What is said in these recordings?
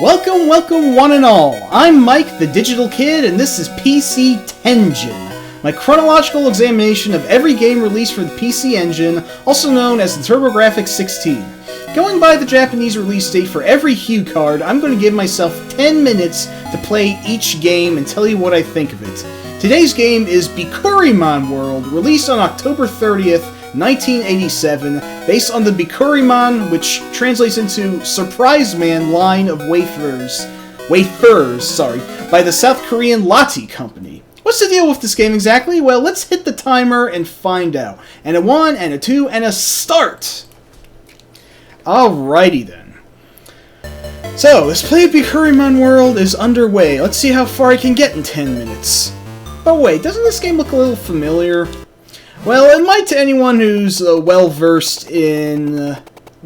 Welcome, welcome one and all. I'm Mike, the Digital Kid, and this is PC Tengine, my chronological examination of every game released for the PC Engine, also known as the TurboGrafx 16. Going by the Japanese release date for every Hue card, I'm going to give myself 10 minutes to play each game and tell you what I think of it. Today's game is Bikkuriman World, released on October 30th, 1987, based on the Bikkuriman, which translates into Surprise Man line of wafers, by the South Korean Lati Company. What's the deal with this game exactly? Well, let's hit the timer and find out. And a 1, and a 2, and a start! Alrighty then. So, this play of Bikkuriman World is underway. Let's see how far I can get in 10 minutes. But wait, doesn't this game look a little familiar? Well, it might to anyone who's well-versed in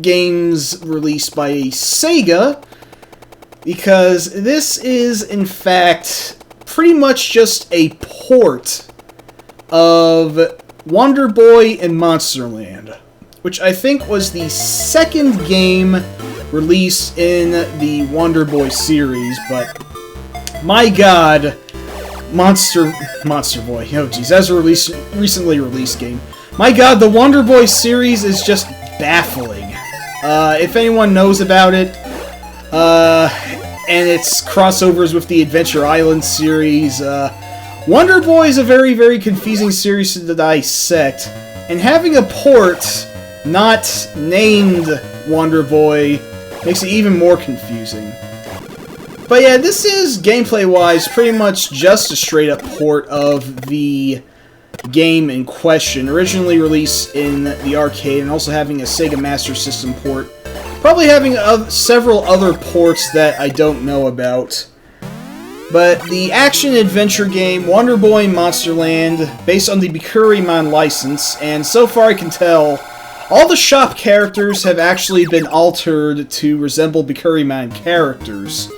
games released by Sega, because this is, in fact, pretty much just a port of Wonder Boy and Monsterland, which I think was the second game released in the Wonder Boy series, but my god, Monster Boy. Oh geez, that's a recently released game. My god, the Wonder Boy series is just baffling. If anyone knows about it, and its crossovers with the Adventure Island series, Wonder Boy is a very, very confusing series to dissect, and having a port not named Wonder Boy makes it even more confusing. But yeah, this is, gameplay-wise, pretty much just a straight-up port of the game in question, originally released in the arcade, and also having a Sega Master System port. Probably having several other ports that I don't know about. But the action-adventure game, Wonder Boy Monsterland, based on the Bikkuriman license, and so far I can tell, all the shop characters have actually been altered to resemble Bikkuriman characters.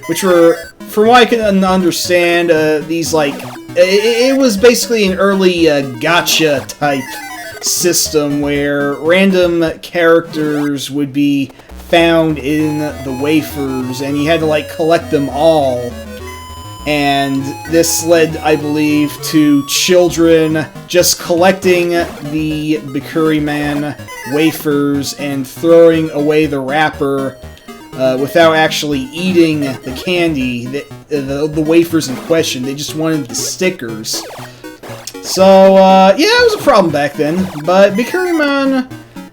Which were, from what I can understand, these, like, it was basically an early gacha type system where random characters would be found in the wafers, and you had to, like, collect them all. And this led, I believe, to children just collecting the Bikkuriman wafers and throwing away the wrapper without actually eating the candy, the wafers in question. They just wanted the stickers. So, yeah, it was a problem back then. But Bikkuriman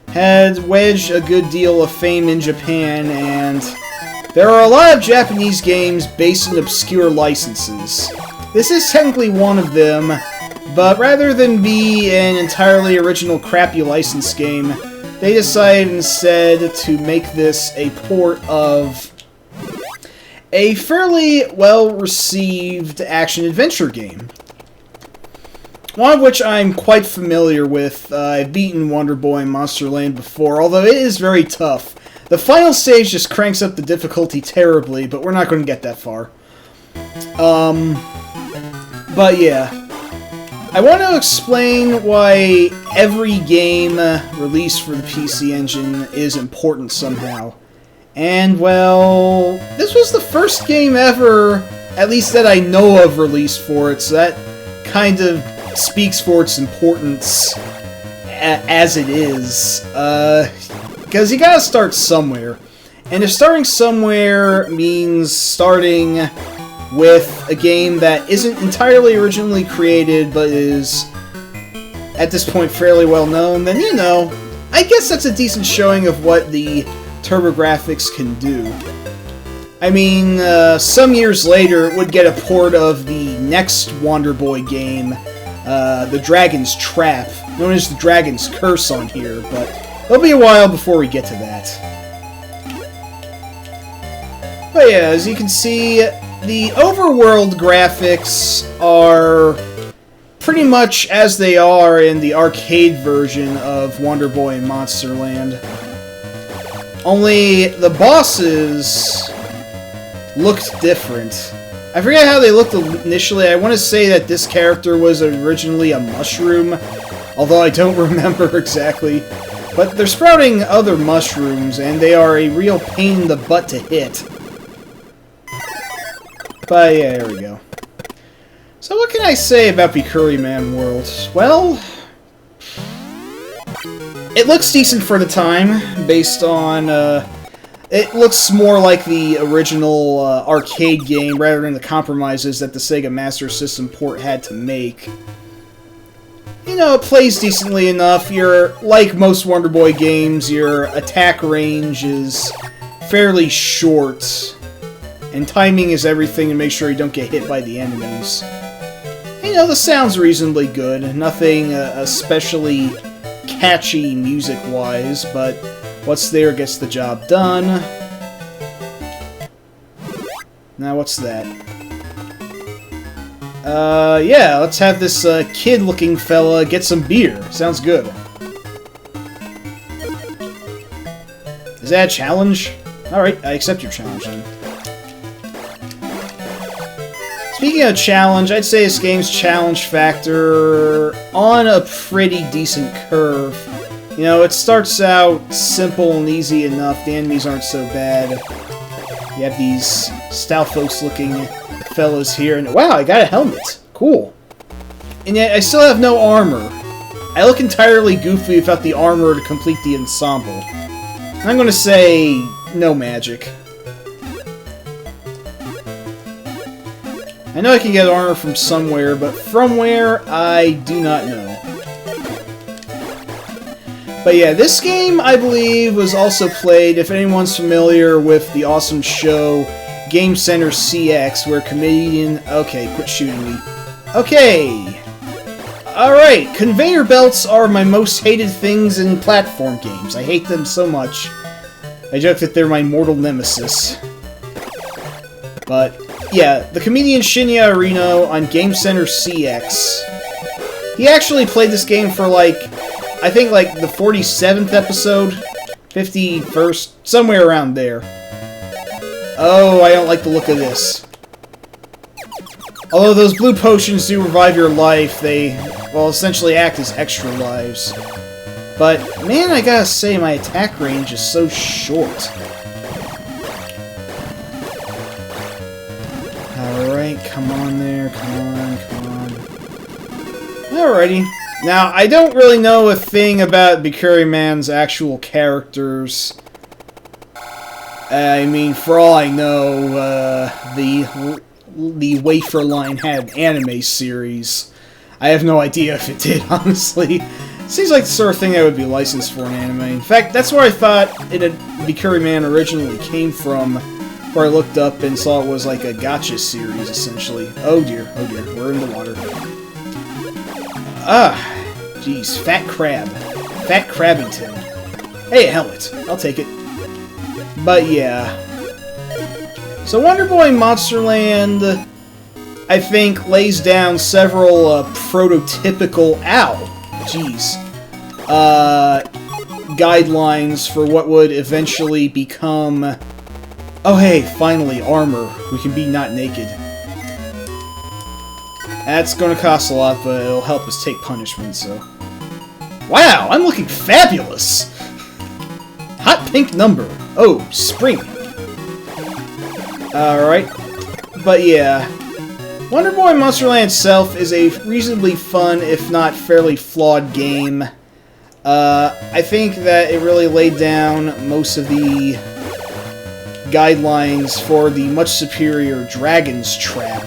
had wedged a good deal of fame in Japan, and there are a lot of Japanese games based on obscure licenses. This is technically one of them, but rather than be an entirely original crappy license game, they decided instead to make this a port of a fairly well-received action-adventure game. One of which I'm quite familiar with. I've beaten Wonder Boy and Monsterland before, although it is very tough. The final stage just cranks up the difficulty terribly, but we're not going to get that far. But yeah. I want to explain why every game released for the PC Engine is important somehow. And, well, this was the first game ever, at least that I know of, released for it, so that kind of speaks for its importance as it is. Because you gotta start somewhere. And if starting somewhere means starting with a game that isn't entirely originally created, but is, at this point, fairly well known, then, you know, I guess that's a decent showing of what the TurboGrafx can do. I mean, some years later, it would get a port of the next Wonder Boy game, The Dragon's Trap, known as The Dragon's Curse on here, but it'll be a while before we get to that. But yeah, as you can see, the overworld graphics are pretty much as they are in the arcade version of Wonder Boy and Monsterland. Only the bosses looked different. I forget how they looked initially. I want to say that this character was originally a mushroom, although I don't remember exactly. But they're sprouting other mushrooms, and they are a real pain in the butt to hit. But yeah, there we go. So what can I say about Bikkuriman World? Well, it looks decent for the time, based on, it looks more like the original arcade game, rather than the compromises that the Sega Master System port had to make. You know, it plays decently enough. Like most Wonder Boy games, your attack range is fairly short, and timing is everything to make sure you don't get hit by the enemies. You know, the sound's reasonably good. Nothing especially catchy music-wise, but what's there gets the job done. Now, what's that? Yeah, let's have this kid-looking fella get some beer. Sounds good. Is that a challenge? Alright, I accept your challenge then. Speaking of challenge, I'd say this game's challenge factor on a pretty decent curve. You know, it starts out simple and easy enough. The enemies aren't so bad. You have these Stalfos-looking fellas here, and wow, I got a helmet. Cool. And yet, I still have no armor. I look entirely goofy without the armor to complete the ensemble. I'm gonna say no magic. I know I can get armor from somewhere, but from where, I do not know. But yeah, this game, I believe, was also played, if anyone's familiar with the awesome show Game Center CX, where comedian... Okay, quit shooting me. Okay. Alright, conveyor belts are my most hated things in platform games. I hate them so much. I joke that they're my mortal nemesis. But, yeah, the comedian Shinya Arino on Game Center CX. He actually played this game for, like, I think, like, the 47th episode? 51st? Somewhere around there. Oh, I don't like the look of this. Although those blue potions do revive your life, they, well, essentially act as extra lives. But, man, I gotta say, my attack range is so short. Alright, come on there, come on, come on. Alrighty. Now, I don't really know a thing about Bikkuriman's actual characters. I mean, for all I know, the Wafer Line had an anime series. I have no idea if it did, honestly. Seems like the sort of thing that would be licensed for an anime. In fact, that's where I thought Bikkuriman originally came from, where I looked up and saw it was like a gacha series, essentially. Oh dear, we're in the water. Ah, jeez, Fat Crab. Fat Crabbington. Hey, a helmet. I'll take it. But yeah. So Wonder Boy Monsterland, I think, lays down several prototypical... Ow! Jeez. Guidelines for what would eventually become... Oh hey, finally, armor. We can be not naked. That's gonna cost a lot, but it'll help us take punishment, so... Wow, I'm looking fabulous! Hot pink number. Oh, spring. Alright. But yeah. Wonder Boy Monsterland itself is a reasonably fun, if not fairly flawed game. I think that it really laid down most of the guidelines for the much superior Dragon's Trap.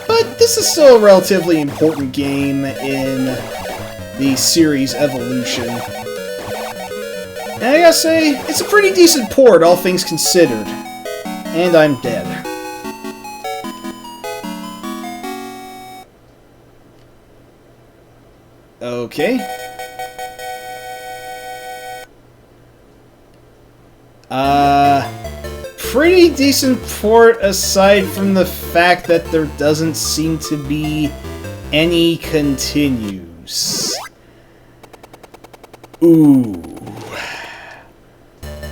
But this is still a relatively important game in the series' evolution. And I gotta say, it's a pretty decent port, all things considered. And I'm dead. Okay. Pretty decent port aside from the fact that there doesn't seem to be any continues. Ooh.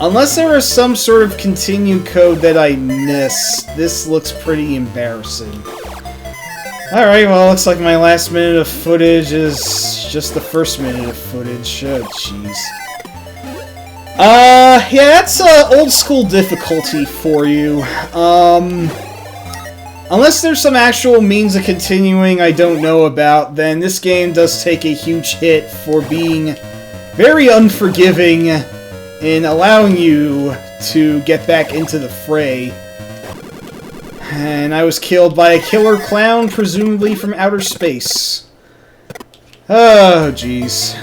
Unless there is some sort of continue code that I missed, this looks pretty embarrassing. Alright, well, looks like my last minute of footage is just the first minute of footage. Oh, jeez. Yeah, that's old school difficulty for you. Unless there's some actual means of continuing I don't know about, then this game does take a huge hit for being very unforgiving in allowing you to get back into the fray. And I was killed by a killer clown, presumably from outer space. Oh, jeez.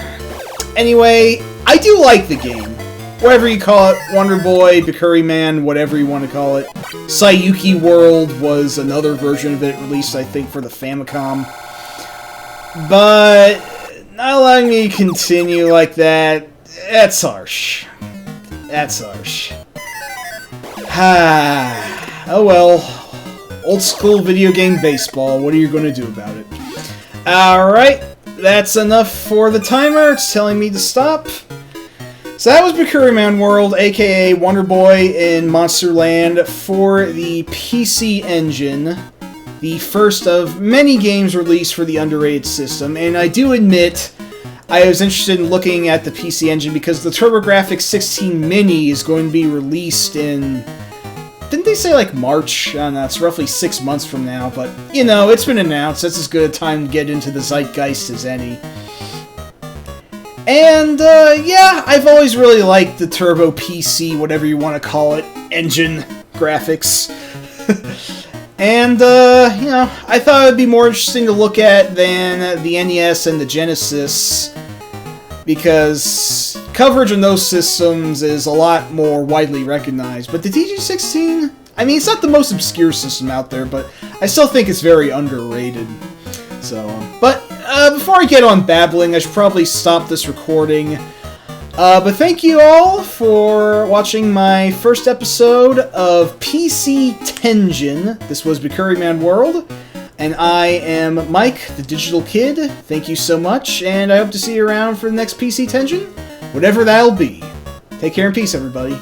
Anyway, I do like the game. Whatever you call it, Wonder Boy, Bikkuriman, whatever you want to call it. Sayuki World was another version of it released, I think, for the Famicom. But not allowing me to continue like that, that's harsh. That's harsh. Oh well. Old school video game baseball, what are you going to do about it? Alright, that's enough for the timer. It's telling me to stop. So that was Bikkuriman World, aka Wonder Boy in Monster Land for the PC Engine. The first of many games released for the underrated system. And I do admit, I was interested in looking at the PC Engine because the TurboGrafx 16 Mini is going to be released in... Didn't they say like March? I don't know, it's roughly 6 months from now. But, you know, it's been announced. That's as good a time to get into the zeitgeist as any. And, yeah, I've always really liked the Turbo PC, whatever you want to call it, engine graphics. And, you know, I thought it would be more interesting to look at than the NES and the Genesis, because coverage on those systems is a lot more widely recognized. But the DG16, I mean, it's not the most obscure system out there, but I still think it's very underrated. So, but before I get on babbling, I should probably stop this recording. But thank you all for watching my first episode of PC Tengine. This was Bikkuriman World, and I am Mike, the Digital Kid. Thank you so much, and I hope to see you around for the next PC Tengine, whatever that'll be. Take care and peace, everybody.